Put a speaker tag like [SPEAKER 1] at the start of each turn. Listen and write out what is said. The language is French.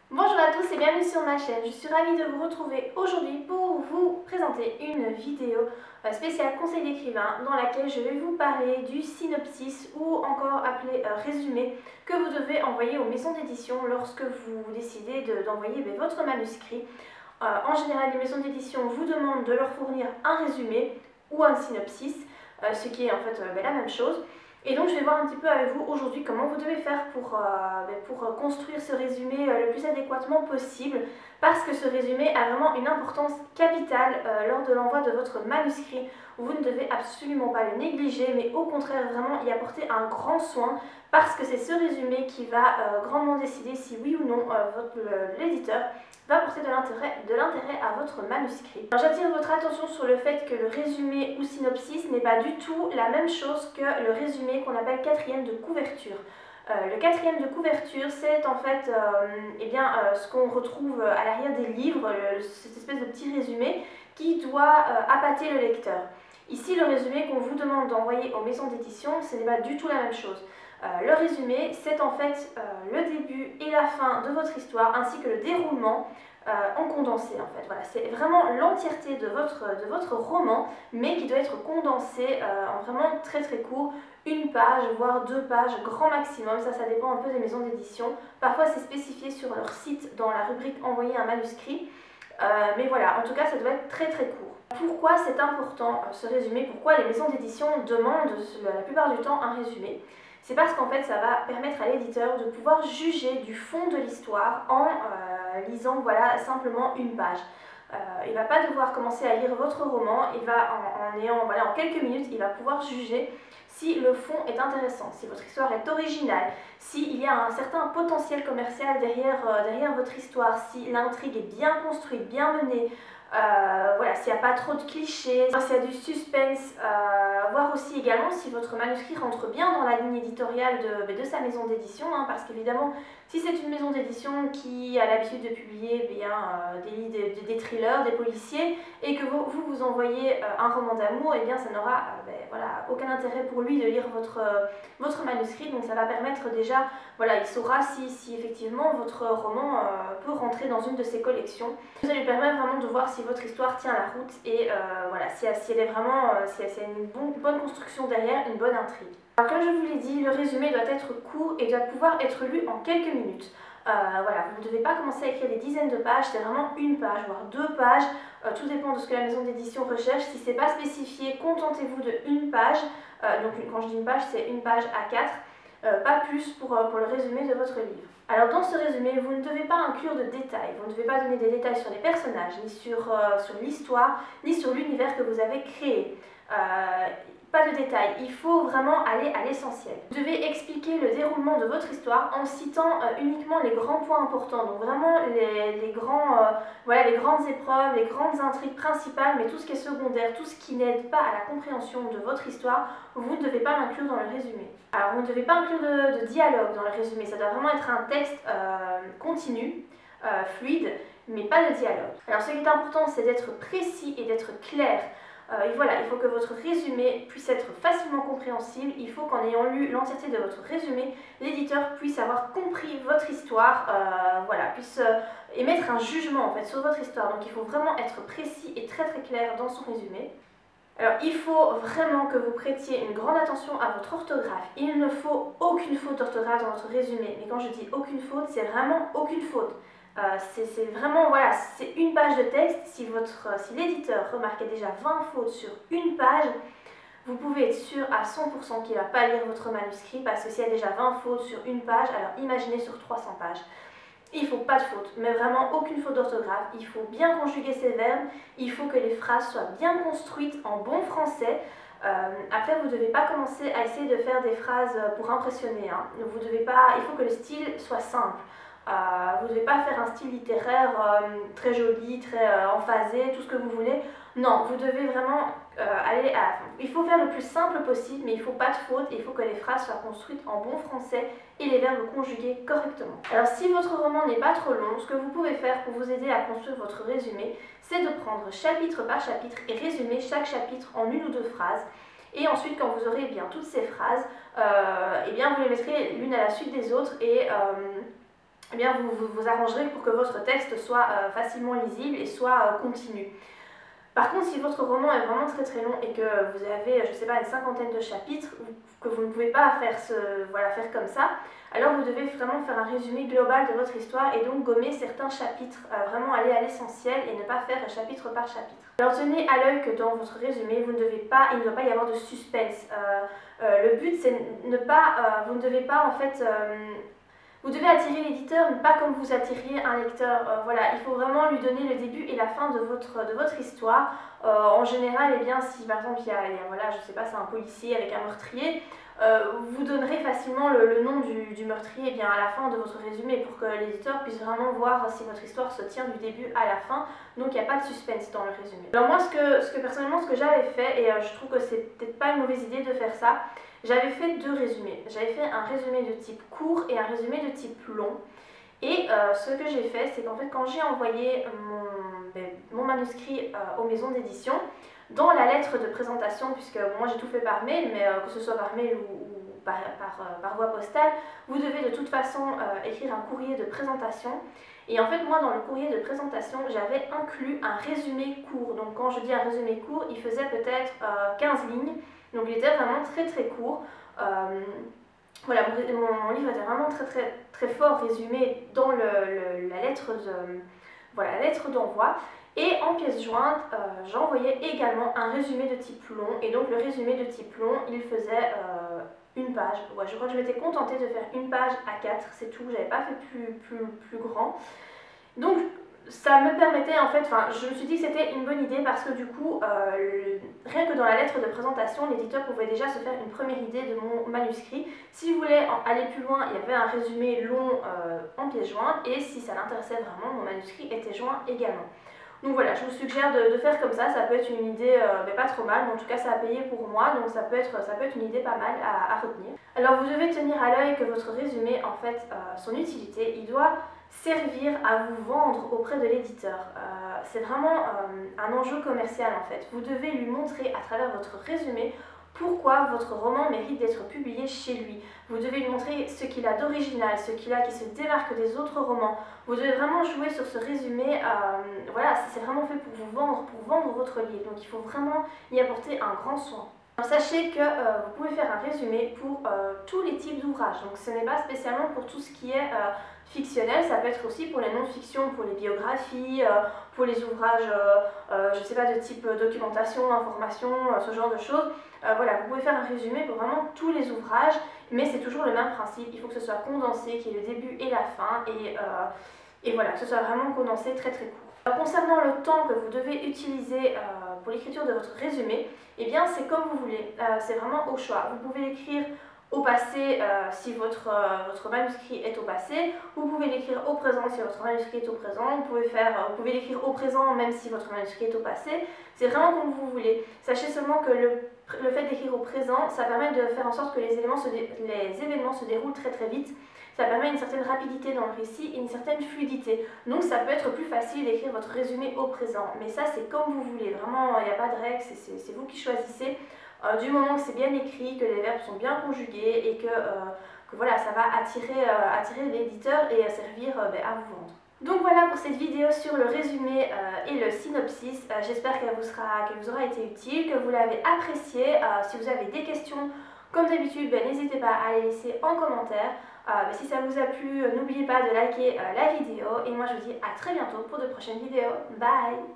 [SPEAKER 1] Bonjour à tous et bienvenue sur ma chaîne. Je suis ravie de vous retrouver aujourd'hui pour vous présenter une vidéo spéciale conseil d'écrivain dans laquelle je vais vous parler du synopsis ou encore appelé résumé que vous devez envoyer aux maisons d'édition lorsque vous décidez d'envoyer votre manuscrit. En général, les maisons d'édition vous demandent de leur fournir un résumé ou un synopsis, ce qui est en fait la même chose. Et donc je vais voir un petit peu avec vous aujourd'hui comment vous devez faire pour construire ce résumé le plus adéquatement possible, parce que ce résumé a vraiment une importance capitale lors de l'envoi de votre manuscrit. Vous ne devez absolument pas le négliger, mais au contraire vraiment y apporter un grand soin, parce que c'est ce résumé qui va grandement décider si oui ou non l'éditeur va porter de l'intérêt à votre manuscrit. J'attire votre attention sur le fait que le résumé ou synopsis n'est pas du tout la même chose que le résumé qu'on appelle quatrième de couverture. Le quatrième de couverture, c'est en fait ce qu'on retrouve à l'arrière des livres, cette espèce de petit résumé qui doit appâter le lecteur. Ici, le résumé qu'on vous demande d'envoyer aux maisons d'édition, ce n'est pas du tout la même chose. Le résumé, c'est en fait le début et la fin de votre histoire, ainsi que le déroulement en condensé en fait. Voilà, c'est vraiment l'entièreté de votre roman, mais qui doit être condensé en vraiment très court, une page, voire 2 pages, grand maximum, ça dépend un peu des maisons d'édition. Parfois c'est spécifié sur leur site dans la rubrique envoyer un manuscrit, mais voilà, en tout cas ça doit être très court. Pourquoi c'est important ce résumé? Pourquoi les maisons d'édition demandent la plupart du temps un résumé? C'est parce qu'en fait ça va permettre à l'éditeur de pouvoir juger du fond de l'histoire en lisant simplement une page. Il ne va pas devoir commencer à lire votre roman, il va en quelques minutes, il va pouvoir juger si le fond est intéressant, si votre histoire est originale, s'il y a un certain potentiel commercial derrière votre histoire, si l'intrigue est bien construite, bien menée, s'il n'y a pas trop de clichés, s'il y a du suspense, voir aussi également si votre manuscrit rentre bien dans la ligne éditoriale de sa maison d'édition, parce qu'évidemment, si c'est une maison d'édition qui a l'habitude de publier des thrillers, des policiers, et que vous envoyez un roman d'amour, et bien ça n'aura aucun intérêt pour lui de lire votre manuscrit, donc ça va permettre déjà, il saura si effectivement votre roman peut rentrer dans une de ses collections. Ça lui permet vraiment de voir si votre histoire tient la route et si elle est vraiment, si elle a une bonne construction derrière, une bonne intrigue. Alors, comme je vous l'ai dit, le résumé doit être court et doit pouvoir être lu en quelques minutes. Vous ne devez pas commencer à écrire des dizaines de pages, c'est vraiment une page, voire 2 pages. Tout dépend de ce que la maison d'édition recherche. Si ce n'est pas spécifié, contentez-vous de une page. Donc quand je dis une page, c'est une page A4, pas plus pour le résumé de votre livre. Alors dans ce résumé, vous ne devez pas inclure de détails, vous ne devez pas donner des détails sur les personnages, ni sur l'histoire, ni sur l'univers que vous avez créé. Pas de détails, il faut vraiment aller à l'essentiel. Vous devez expliquer le déroulement de votre histoire en citant uniquement les grands points importants, donc vraiment les grandes épreuves, les grandes intrigues principales, mais tout ce qui est secondaire, tout ce qui n'aide pas à la compréhension de votre histoire, vous ne devez pas l'inclure dans le résumé. Alors vous ne devez pas inclure de dialogue dans le résumé, ça doit vraiment être un texte continu, fluide, mais pas de dialogue. Alors ce qui est important, c'est d'être précis et d'être clair. Il faut que votre résumé puisse être facilement compréhensible, il faut qu'en ayant lu l'entièreté de votre résumé, l'éditeur puisse avoir compris votre histoire, puisse émettre un jugement en fait sur votre histoire. Donc il faut vraiment être précis et très clair dans son résumé. Alors il faut vraiment que vous prêtiez une grande attention à votre orthographe. Il ne faut aucune faute d'orthographe dans votre résumé, mais quand je dis aucune faute, c'est vraiment aucune faute. C'est vraiment, c'est une page de texte. Si l'éditeur remarquait déjà 20 fautes sur une page, vous pouvez être sûr à 100% qu'il ne va pas lire votre manuscrit, parce que s'il y a déjà 20 fautes sur une page, alors imaginez sur 300 pages. Il ne faut pas de faute, mais vraiment aucune faute d'orthographe. Il faut bien conjuguer ses verbes, il faut que les phrases soient bien construites en bon français. Après, vous ne devez pas commencer à essayer de faire des phrases pour impressionner. Il faut que le style soit simple. Vous ne devez pas faire un style littéraire très joli, très emphasé, tout ce que vous voulez. Non, vous devez vraiment il faut faire le plus simple possible, mais il ne faut pas de faute, et il faut que les phrases soient construites en bon français et les verbes conjugués correctement. Alors si votre roman n'est pas trop long, ce que vous pouvez faire pour vous aider à construire votre résumé, c'est de prendre chapitre par chapitre et résumer chaque chapitre en 1 ou 2 phrases. Et ensuite, quand vous aurez bien toutes ces phrases, vous les mettrez l'une à la suite des autres et eh bien vous arrangerez pour que votre texte soit facilement lisible et soit continu. Par contre, si votre roman est vraiment très long et que vous avez, je ne sais pas, une cinquantaine de chapitres, que vous ne pouvez pas faire, faire comme ça, alors vous devez vraiment faire un résumé global de votre histoire et donc gommer certains chapitres, vraiment aller à l'essentiel et ne pas faire chapitre par chapitre. Alors tenez à l'œil que dans votre résumé, il ne doit pas y avoir de suspense. Le but c'est vous ne devez pas en fait... vous devez attirer l'éditeur, mais pas comme vous attiriez un lecteur. Voilà, il faut vraiment lui donner le début et la fin de votre histoire. En général, eh bien, si par exemple voilà, je sais pas, c'est un policier avec un meurtrier, vous donnerez facilement le nom du meurtrier, eh bien, à la fin de votre résumé pour que l'éditeur puisse vraiment voir si votre histoire se tient du début à la fin. Donc il n'y a pas de suspense dans le résumé. Alors moi, personnellement, ce que j'avais fait, et je trouve que c'est peut-être pas une mauvaise idée de faire ça, j'avais fait deux résumés. J'avais fait un résumé de type court et un résumé de type long. Et ce que j'ai fait, c'est qu'en fait, quand j'ai envoyé mon manuscrit aux maisons d'édition, dans la lettre de présentation, puisque moi j'ai tout fait par mail, mais que ce soit par mail ou par voie postale, vous devez de toute façon écrire un courrier de présentation. Et en fait, moi, dans le courrier de présentation, j'avais inclus un résumé court. Donc quand je dis un résumé court, il faisait peut-être 15 lignes. Donc il était vraiment très court. Voilà, mon livre était vraiment très fort résumé dans la lettre d'envoi. Et en pièce jointe, j'envoyais également un résumé de type long. Et donc le résumé de type long, il faisait une page. Ouais, je crois que je m'étais contentée de faire une page A4, c'est tout. J'avais pas fait plus grand. Donc ça me permettait en fait, je me suis dit que c'était une bonne idée parce que du coup, rien que dans la lettre de présentation, l'éditeur pouvait déjà se faire une première idée de mon manuscrit. Si vous voulez aller plus loin, il y avait un résumé long en pièce jointe et si ça l'intéressait vraiment, mon manuscrit était joint également. Donc voilà, je vous suggère de faire comme ça peut être une idée pas trop mal, mais en tout cas ça a payé pour moi, donc ça peut être une idée pas mal à retenir. Alors vous devez tenir à l'œil que votre résumé, en fait, son utilité, il doit servir à vous vendre auprès de l'éditeur. C'est vraiment un enjeu commercial en fait. Vous devez lui montrer à travers votre résumé pourquoi votre roman mérite d'être publié chez lui. Vous devez lui montrer ce qu'il a d'original, ce qu'il a qui se démarque des autres romans. Vous devez vraiment jouer sur ce résumé. Voilà, c'est vraiment fait pour vous vendre votre livre. Donc il faut vraiment y apporter un grand soin. Alors, sachez que vous pouvez faire un résumé pour tous les types d'ouvrages. Donc ce n'est pas spécialement pour tout ce qui est fictionnel, ça peut être aussi pour les non-fictions, pour les biographies, pour les ouvrages, je ne sais pas, de type documentation, information, ce genre de choses. Voilà, vous pouvez faire un résumé pour vraiment tous les ouvrages, mais c'est toujours le même principe, il faut que ce soit condensé, qu'il y ait le début et la fin, et voilà, que ce soit vraiment condensé très court. Alors, concernant le temps que vous devez utiliser pour l'écriture de votre résumé, eh bien c'est comme vous voulez, c'est vraiment au choix. Vous pouvez l'écrire au passé si votre manuscrit est au passé, vous pouvez l'écrire au présent si votre manuscrit est au présent, vous pouvez l'écrire au présent même si votre manuscrit est au passé, c'est vraiment comme vous voulez. Sachez seulement que le fait d'écrire au présent, ça permet de faire en sorte que les événements se déroulent très vite. Ça permet une certaine rapidité dans le récit et une certaine fluidité. Donc ça peut être plus facile d'écrire votre résumé au présent. Mais ça c'est comme vous voulez, vraiment il n'y a pas de règle, c'est vous qui choisissez. Du moment que c'est bien écrit, que les verbes sont bien conjugués et que voilà, ça va attirer l'éditeur et servir à vous vendre. Donc voilà pour cette vidéo sur le résumé et le synopsis. J'espère qu'elle vous aura été utile, que vous l'avez apprécié. Si vous avez des questions, comme d'habitude, n'hésitez pas à les laisser en commentaire. Si ça vous a plu, n'oubliez pas de liker la vidéo. Et moi je vous dis à très bientôt pour de prochaines vidéos. Bye!